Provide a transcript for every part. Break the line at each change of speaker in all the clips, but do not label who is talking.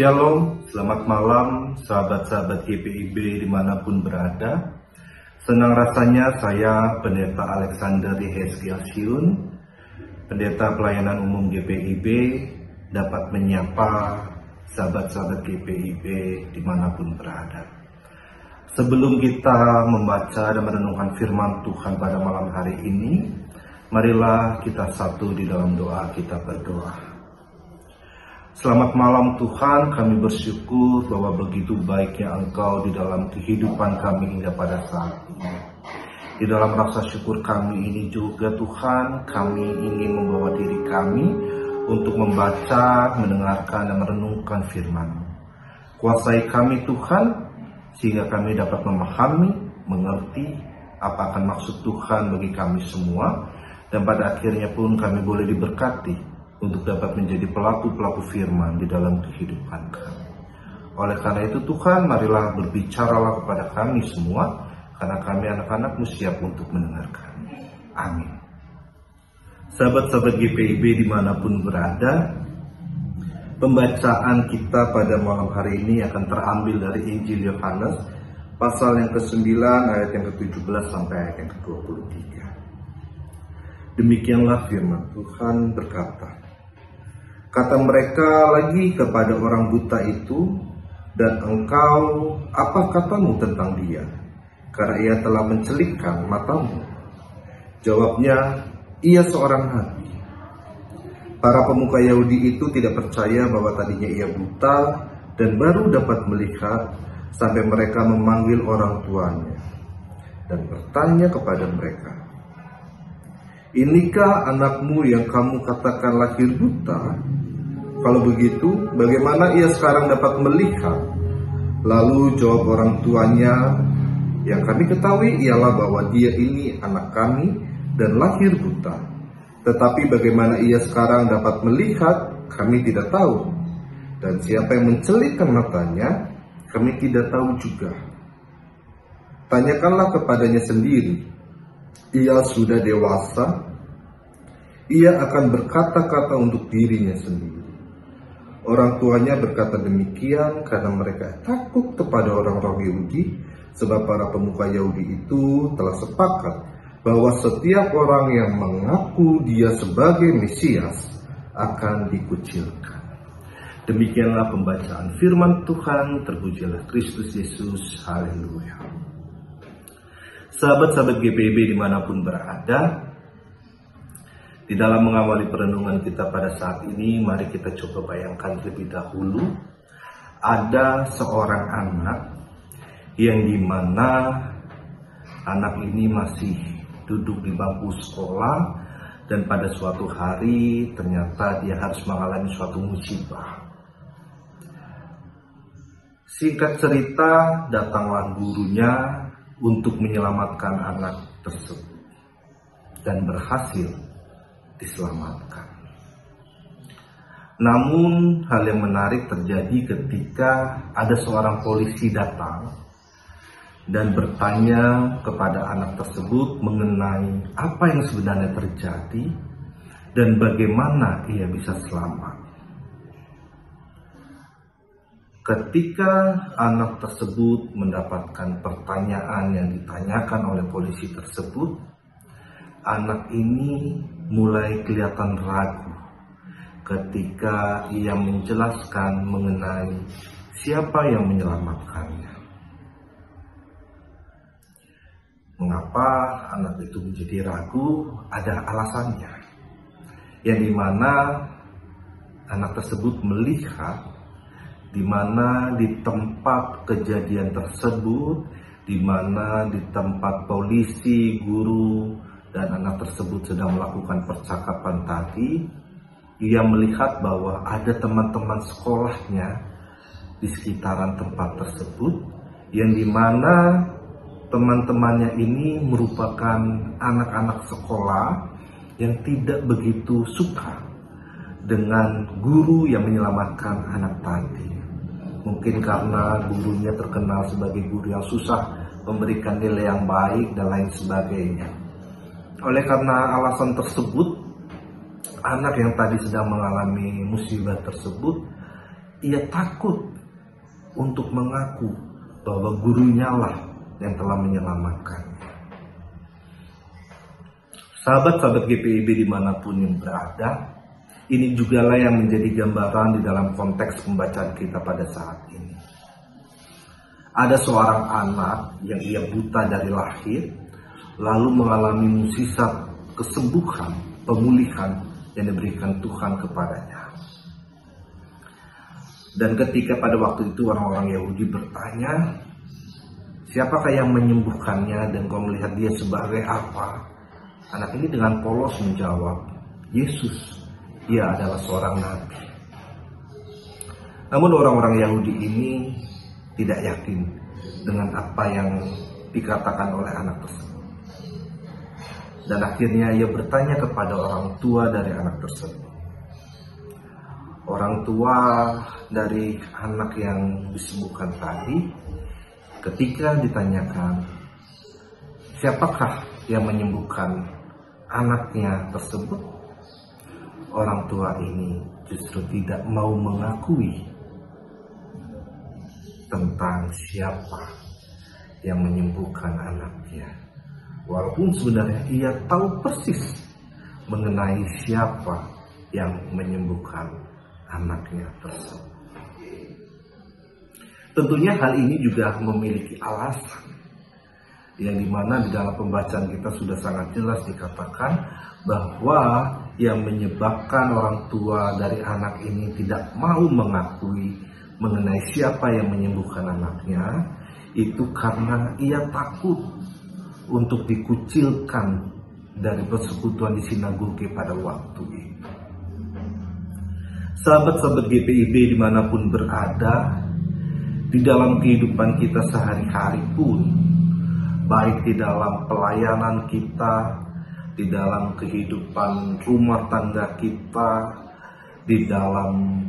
Shalom, selamat malam sahabat-sahabat GPIB dimanapun berada. Senang rasanya saya Pendeta Alexander Yehezkiel Siun, Pendeta Pelayanan Umum GPIB, dapat menyapa sahabat-sahabat GPIB dimanapun berada. Sebelum kita membaca dan merenungkan firman Tuhan pada malam hari ini, marilah kita satu di dalam doa, kita berdoa. Selamat malam Tuhan, kami bersyukur bahwa begitu baiknya Engkau di dalam kehidupan kami hingga pada saat ini. Di dalam rasa syukur kami ini juga Tuhan, kami ingin membawa diri kami untuk membaca, mendengarkan, dan merenungkan firman-Mu. Kuasai kami Tuhan, sehingga kami dapat memahami, mengerti apa akan maksud Tuhan bagi kami semua, dan pada akhirnya pun kami boleh diberkati untuk dapat menjadi pelaku-pelaku firman di dalam kehidupan kami. Oleh karena itu Tuhan, marilah berbicaralah kepada kami semua, karena kami anak-anak-Mu siap untuk mendengarkan. Amin. Sahabat-sahabat GPIB dimanapun berada, pembacaan kita pada malam hari ini akan terambil dari Injil Yohanes, pasal yang ke-9, ayat yang ke-17 sampai ayat yang ke-23. Demikianlah firman Tuhan berkata, kata mereka lagi kepada orang buta itu, dan engkau, apa katamu tentang dia? Karena ia telah mencelikkan matamu. Jawabnya, ia seorang nabi. Para pemuka Yahudi itu tidak percaya bahwa tadinya ia buta dan baru dapat melihat, sampai mereka memanggil orang tuanya dan bertanya kepada mereka, inikah anakmu yang kamu katakan lahir buta? Kalau begitu, bagaimana ia sekarang dapat melihat? Lalu jawab orang tuanya, yang kami ketahui ialah bahwa dia ini anak kami dan lahir buta. Tetapi bagaimana ia sekarang dapat melihat, kami tidak tahu. Dan siapa yang mencelikkan matanya, kami tidak tahu juga. Tanyakanlah kepadanya sendiri. Ia sudah dewasa, ia akan berkata-kata untuk dirinya sendiri. Orang tuanya berkata demikian karena mereka takut kepada orang-orang Yahudi, sebab para pemuka Yahudi itu telah sepakat bahwa setiap orang yang mengaku dia sebagai Mesias akan dikucilkan. Demikianlah pembacaan firman Tuhan, terpujilah Kristus Yesus, haleluya. Sahabat-sahabat GPIB dimanapun berada, di dalam mengawali perenungan kita pada saat ini, mari kita coba bayangkan terlebih dahulu, ada seorang anak yang dimana anak ini masih duduk di bangku sekolah, dan pada suatu hari ternyata dia harus mengalami suatu musibah. Singkat cerita, datanglah gurunya untuk menyelamatkan anak tersebut dan berhasil diselamatkan. Namun hal yang menarik terjadi ketika ada seorang polisi datang dan bertanya kepada anak tersebut mengenai apa yang sebenarnya terjadi dan bagaimana ia bisa selamat. Ketika anak tersebut mendapatkan pertanyaan yang ditanyakan oleh polisi tersebut, anak ini mulai kelihatan ragu ketika ia menjelaskan mengenai siapa yang menyelamatkannya. Mengapa anak itu menjadi ragu? Ada alasannya, yang dimana anak tersebut melihat di mana di tempat kejadian tersebut, di mana di tempat polisi, guru, dan anak tersebut sedang melakukan percakapan tadi, ia melihat bahwa ada teman-teman sekolahnya di sekitaran tempat tersebut, yang dimana teman-temannya ini merupakan anak-anak sekolah yang tidak begitu suka dengan guru yang menyelamatkan anak tadi. Mungkin karena gurunya terkenal sebagai guru yang susah memberikan nilai yang baik dan lain sebagainya. Oleh karena alasan tersebut, anak yang tadi sedang mengalami musibah tersebut, ia takut untuk mengaku bahwa gurunya lah yang telah menyelamatkannya. Sahabat-sahabat GPIB dimanapun yang berada, ini jugalah yang menjadi gambaran di dalam konteks pembacaan kita pada saat ini. Ada seorang anak yang ia buta dari lahir, lalu mengalami mukjizat kesembuhan, pemulihan yang diberikan Tuhan kepadanya. Dan ketika pada waktu itu orang-orang Yahudi bertanya, siapakah yang menyembuhkannya dan kau melihat dia sebagai apa? Anak ini dengan polos menjawab, Yesus, ia adalah seorang nabi. Namun orang-orang Yahudi ini tidak yakin dengan apa yang dikatakan oleh anak tersebut. Dan akhirnya ia bertanya kepada orang tua dari anak tersebut. Orang tua dari anak yang disembuhkan tadi, ketika ditanyakan, siapakah yang menyembuhkan anaknya tersebut, orang tua ini justru tidak mau mengakui tentang siapa yang menyembuhkan anaknya. Walaupun sebenarnya ia tahu persis mengenai siapa yang menyembuhkan anaknya tersebut. Tentunya hal ini juga memiliki alasan, yang dimana di dalam pembacaan kita sudah sangat jelas dikatakan bahwa yang menyebabkan orang tua dari anak ini tidak mau mengakui mengenai siapa yang menyembuhkan anaknya, itu karena ia takut untuk dikucilkan dari persekutuan di sinagoge pada waktu itu. Sahabat-sahabat GPIB dimanapun berada, di dalam kehidupan kita sehari-hari pun, baik di dalam pelayanan kita, di dalam kehidupan rumah tangga kita, di dalam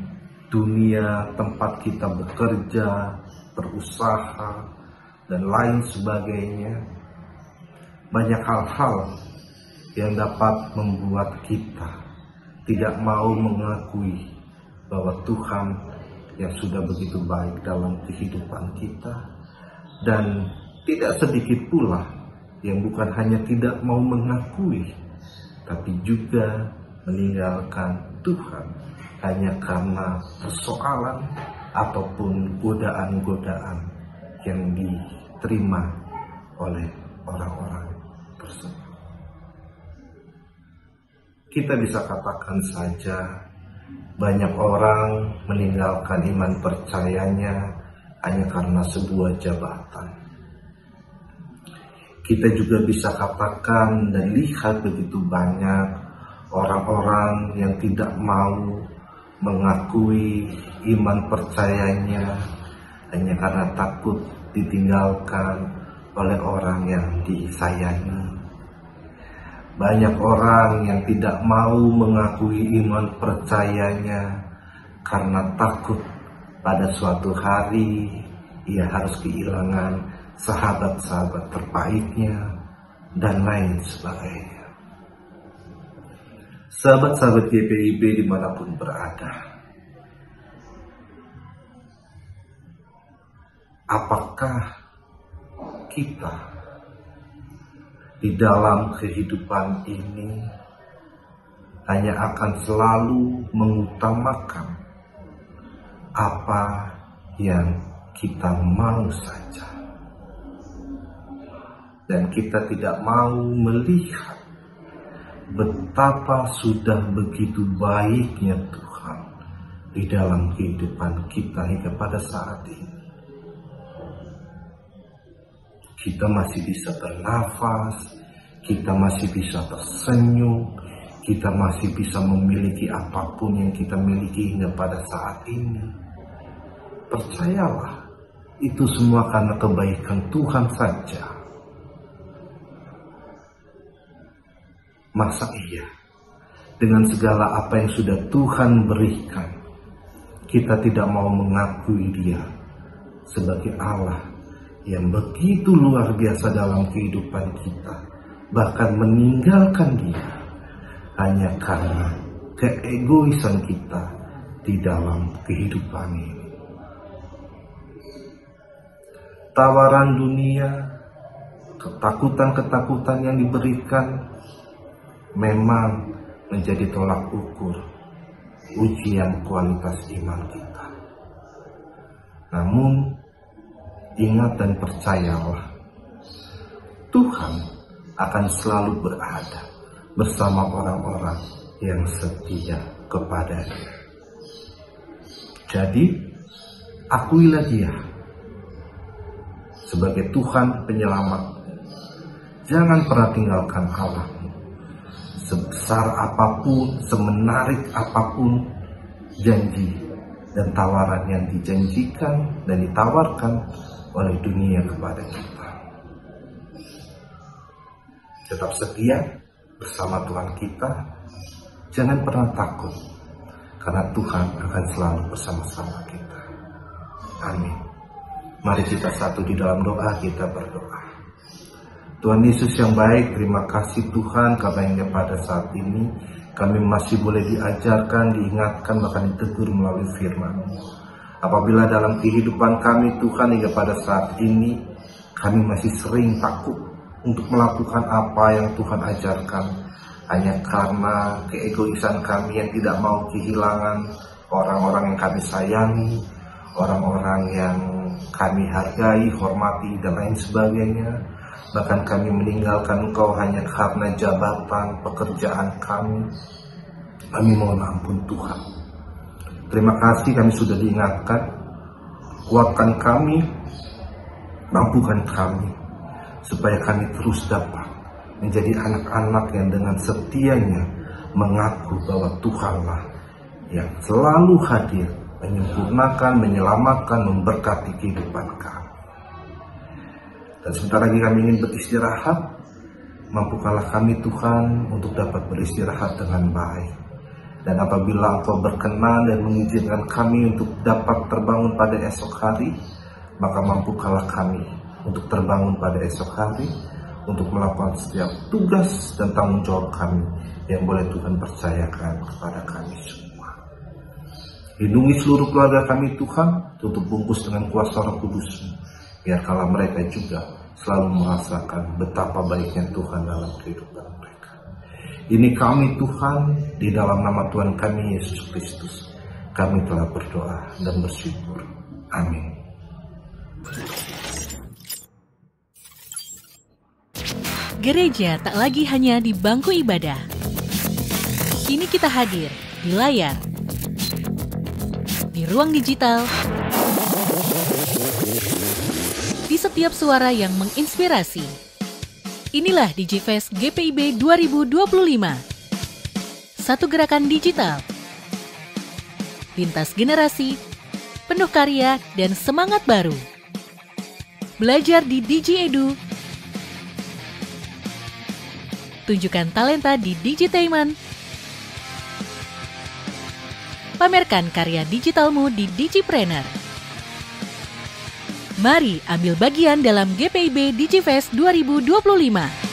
dunia tempat kita bekerja, berusaha, dan lain sebagainya, banyak hal-hal yang dapat membuat kita tidak mau mengakui bahwa Tuhan yang sudah begitu baik dalam kehidupan kita, dan tidak sedikit pula yang bukan hanya tidak mau mengakui, tapi juga meninggalkan Tuhan hanya karena persoalan ataupun godaan-godaan yang diterima oleh orang-orang tersebut. Kita bisa katakan saja banyak orang meninggalkan iman percayanya hanya karena sebuah jabatan. Kita juga bisa katakan dan lihat begitu banyak orang-orang yang tidak mau mengakui iman percayanya hanya karena takut ditinggalkan oleh orang yang disayangi. Banyak orang yang tidak mau mengakui iman percayanya karena takut pada suatu hari ia harus kehilangan sahabat-sahabat terbaiknya dan lain sebagainya. Sahabat-sahabat GPIB dimanapun berada, apakah kita di dalam kehidupan ini hanya akan selalu mengutamakan apa yang kita mau saja, dan kita tidak mau melihat betapa sudah begitu baiknya Tuhan di dalam kehidupan kita hingga pada saat ini? Kita masih bisa bernafas, kita masih bisa tersenyum, kita masih bisa memiliki apapun yang kita miliki hingga pada saat ini. Percayalah, itu semua karena kebaikan Tuhan saja. Masa iya, dengan segala apa yang sudah Tuhan berikan, kita tidak mau mengakui Dia sebagai Allah yang begitu luar biasa dalam kehidupan kita, bahkan meninggalkan Dia hanya karena keegoisan kita, di dalam kehidupan ini. Tawaran dunia, ketakutan-ketakutan yang diberikan memang menjadi tolak ukur ujian kualitas iman kita. Namun, ingat dan percayalah, Tuhan akan selalu berada bersama orang-orang yang setia kepada-Nya. Jadi, akuilah Dia sebagai Tuhan penyelamat. Jangan pernah tinggalkan Allah. Sebesar apapun, semenarik apapun janji dan tawaran yang dijanjikan dan ditawarkan oleh dunia kepada kita. Tetap setia bersama Tuhan kita. Jangan pernah takut, karena Tuhan akan selalu bersama-sama kita. Amin. Mari kita satu di dalam doa, kita berdoa. Tuhan Yesus yang baik, terima kasih Tuhan karena hingga pada saat ini kami masih boleh diajarkan, diingatkan, bahkan ditegur melalui firman-Mu. Apabila dalam kehidupan kami Tuhan hingga pada saat ini kami masih sering takut untuk melakukan apa yang Tuhan ajarkan, hanya karena keegoisan kami yang tidak mau kehilangan orang-orang yang kami sayangi, orang-orang yang kami hargai, hormati, dan lain sebagainya. Bahkan kami meninggalkan Engkau hanya karena jabatan, pekerjaan kami. Kami mohon ampun Tuhan. Terima kasih kami sudah diingatkan. Kuatkan kami, mampukan kami, supaya kami terus dapat menjadi anak-anak yang dengan setianya mengaku bahwa Tuhanlah yang selalu hadir, menyempurnakan, menyelamatkan, memberkati kehidupan kami. Dan sebentar lagi kami ingin beristirahat. Mampukanlah kami Tuhan untuk dapat beristirahat dengan baik. Dan apabila Engkau berkenan dan mengizinkan kami untuk dapat terbangun pada esok hari, maka mampukanlah kami untuk terbangun pada esok hari, untuk melakukan setiap tugas dan tanggung jawab kami yang boleh Tuhan percayakan kepada kami semua. Lindungi seluruh keluarga kami Tuhan, tutup bungkus dengan kuasa Roh Kudus-Mu, biar kalau mereka juga selalu merasakan betapa baiknya Tuhan dalam kehidupan mereka. Ini kami Tuhan, di dalam nama Tuhan kami Yesus Kristus, kami telah berdoa dan bersyukur. Amin.
Gereja tak lagi hanya di bangku ibadah. Kini kita hadir di layar, di ruang digital, di setiap suara yang menginspirasi. Inilah DigiFest GPIB 2025. Satu gerakan digital, lintas generasi, penuh karya dan semangat baru. Belajar di DigiEdu, tunjukkan talenta di Digitainment, pamerkan karya digitalmu di Digipreneur. Mari ambil bagian dalam GPIB DigiFest 2025.